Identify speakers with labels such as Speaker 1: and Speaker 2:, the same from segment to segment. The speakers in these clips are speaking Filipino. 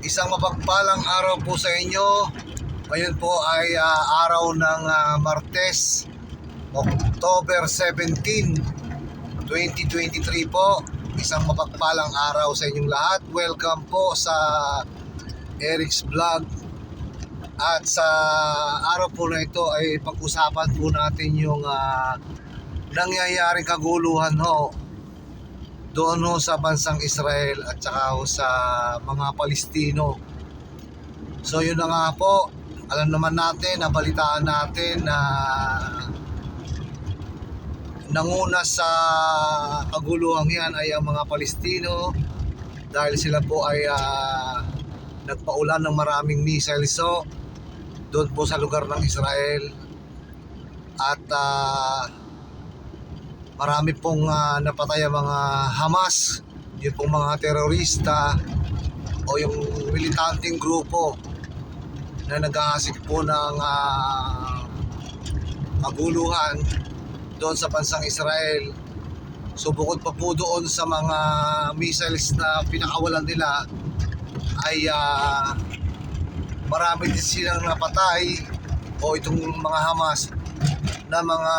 Speaker 1: Isang mapagpalang araw po sa inyo. Ngayon po ay araw ng Martes, October 17, 2023 po. Isang mapagpalang araw sa inyong lahat. Welcome po sa Eric's Vlog. At sa araw po na ito ay pag-usapan po natin yung nangyayaring kaguluhan doon sa bansang Israel at saka sa mga Palestino. So yun na nga po, alam naman natin, nabalitaan natin na nanguna sa kaguluhan yan ay ang mga Palestino dahil sila po ay nagpaulan ng maraming missiles doon po sa lugar ng Israel. At marami pong napatay ang mga Hamas, yun pong mga terorista o yung militanteng grupo na nag-aasik po ng maguluhan doon sa bansang Israel. So bukod pa po doon sa mga missiles na pinakawalan nila ay marami din silang napatay o itong mga Hamas na mga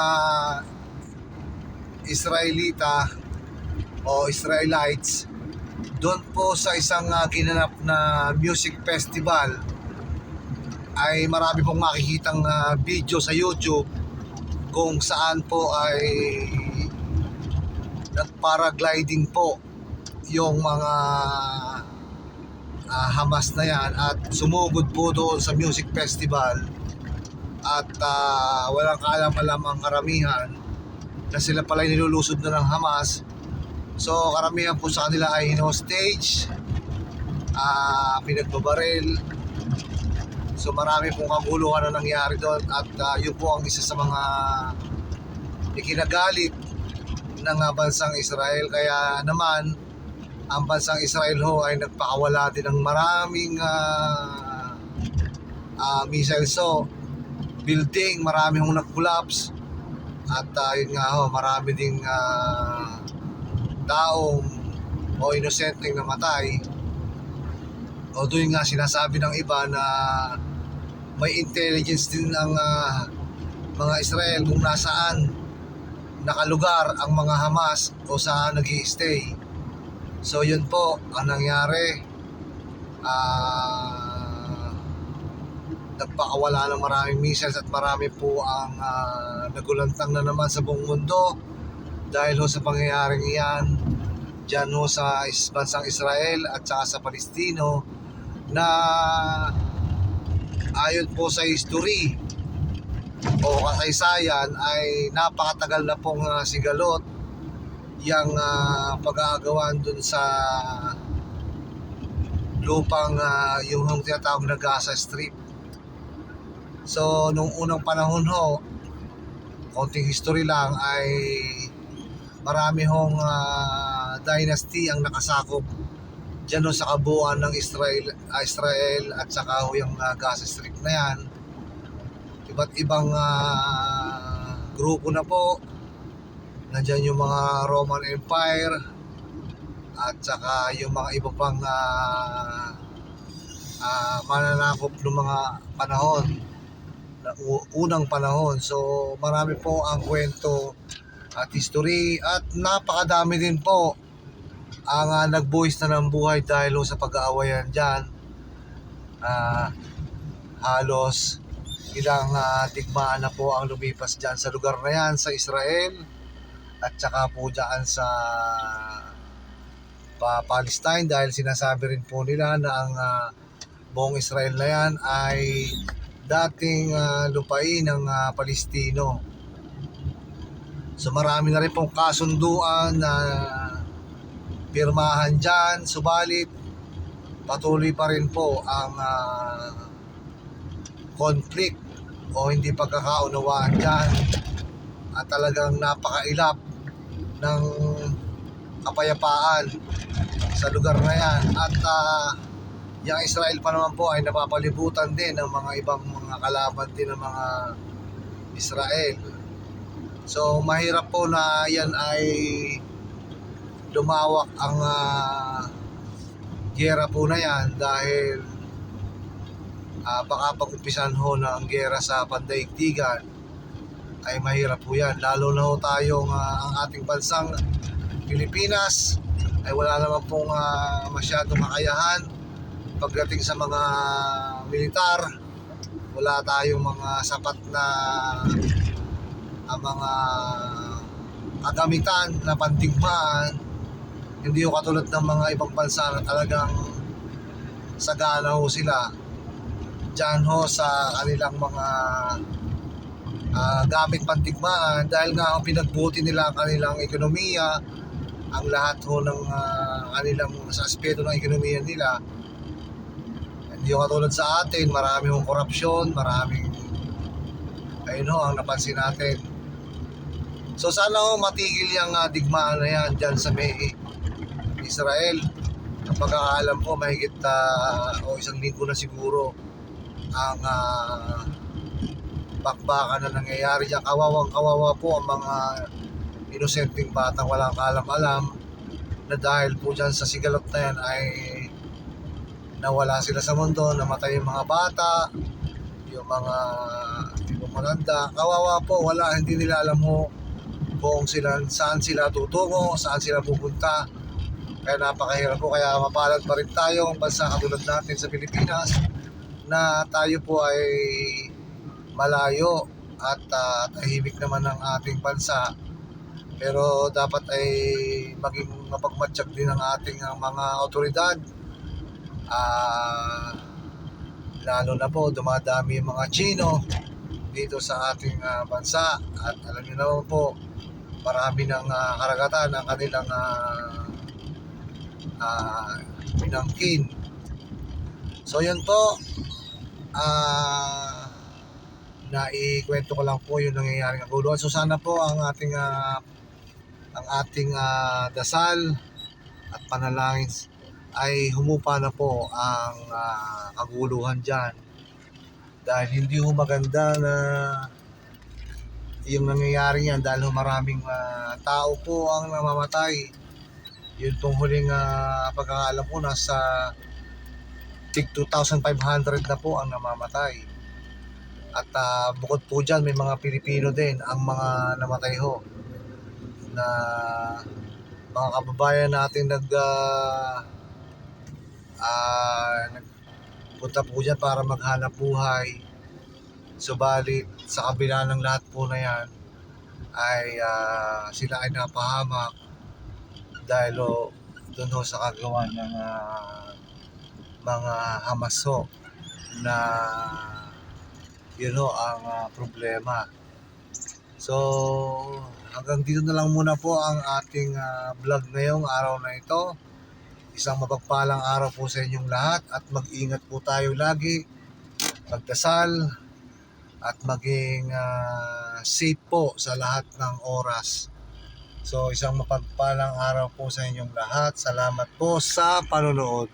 Speaker 1: Israelita o Israelites doon po sa isang ginanap na music festival. Ay marami pong makikitang video sa YouTube kung saan po ay nagparagliding po yung mga Hamas na yan at sumugod po doon sa music festival. At walang kaalam-alam ang karamihan na sila pala nilulusod na ng Hamas. So karamihan po sa kanila ay hostage, pinagbabaril. So marami pong kaguluhan na nangyari doon at yun po ang isa sa mga ikinagalit ng bansang Israel. Kaya naman ang bansang Israel ay nagpakawala din ng maraming missiles building, marami hong nag-collapse. At yun nga marami ding taong o inosenteng namatay. Although yun nga sinasabi ng iba na may intelligence din ng mga Israel kung nasaan nakalugar ang mga Hamas o saan nag-i-stay. So yun po ang nangyari. Nagpakawala ng maraming missiles at marami po ang nagulantang na naman sa buong mundo dahil sa pangyayaring iyan dyan sa bansang Israel at saka sa Palestino na ayon po sa history o kasaysayan ay napakatagal na pong sigalot yung pag-aagawan dun sa lupang yung tinatawag na Gaza Strip. So nung unang panahon konting history lang, ay marami dynasty ang nakasakop dyan sa kabuuan ng Israel at saka yung Gaza Strip na yan. Iba't ibang grupo na po. Nandyan yung mga Roman Empire at saka yung mga iba pang mananakop ng mga panahon, unang panahon. So marami po ang kwento at history at napakadami din po ang nagbuhis na ng buhay dahil sa pag-aawayan dyan. Halos ilang digmaan na po ang lumipas dyan sa lugar na yan sa Israel at saka po dyan sa Palestine, dahil sinasabi rin po nila na ang buong Israel na yan ay dating lupain ng Palestino. So marami na rin pong kasunduan na pirmahan dyan, subalit patuloy pa rin po ang conflict o hindi pagkakaunawaan dyan at talagang napakailap ng kapayapaan sa lugar na yan. At yung Israel pa naman po ay napapalibutan din ng mga ibang mga kalaban din ng mga Israel. So mahirap po na yan ay lumawak ang giyera po na yan dahil baka pag-umpisan ho na ang giyera sa pandaigdigan ay mahirap po yan. Lalo na ho tayong ang ating bansang Pilipinas ay wala naman pong masyadong kakayahan pagdating sa mga militar. Wala tayong mga sapat na mga kagamitan na pandigmaan. Hindi ho katulad ng mga ibang bansa na talagang sagana ho sila dyan ho sa kanilang mga gamit pandigmaan dahil nga ang pinagbuti nila ang kanilang ekonomiya, ang lahat ho ng kanilang sa aspeto ng ekonomiya nila. Hindi ho katulad sa atin, marami hong korupsyon, maraming ayun ho ang napansin natin. So sana ho matigil yung digmaan na yan dyan sa may Israel. Ang pagkakaalam ko mahigit o isang linggo na siguro ang bakbakan na nangyayari dyan. Kawawang-kawawa po ang mga inosenteng batang walang kaalam-alam na dahil po dyan sa sigalot na yan ay nawala sila sa mundo, namatay yung mga bata, yung mga mananda. Kawawa po, wala, hindi nila alam mo kung saan sila tutungo, saan sila pupunta. Kaya napakahirap po, kaya mapalad pa rin tayo ang bansa katulad natin sa Pilipinas na tayo po ay malayo at tahimik naman ng ating bansa. Pero dapat ay maging mapagmatsyag din ang ating mga otoridad. Lalo na po dumadami yung mga Chino dito sa ating bansa at alam niyo naman po marami ng karagatan ng kanilang pinangkin. So yun po, naikwento ko lang po yung nangyayaring kaguluhan. So sana po ang ating dasal at panalangin ay humupa na po ang kaguluhan dyan dahil hindi ho maganda na yung nangyayari yan dahil maraming tao po ang namamatay. Yun pong huling pagkakaalam ko nasa 2,500 na po ang namamatay. At bukod po dyan may mga Pilipino din ang mga namatay ho na mga kababayan natin nagpunta po dyan para maghanap buhay. Subalit sa kabila ng lahat po na yan ay sila ay napahamak dahil doon ho sa kagawa ng mga Hamas ho na yun ho ang problema. So hanggang dito na lang muna po ang ating vlog ngayong araw na ito. Isang mapagpalang araw po sa inyong lahat at mag-ingat po tayo lagi, magdasal at maging safe po sa lahat ng oras. So isang mapagpalang araw po sa inyong lahat. Salamat po sa panonood.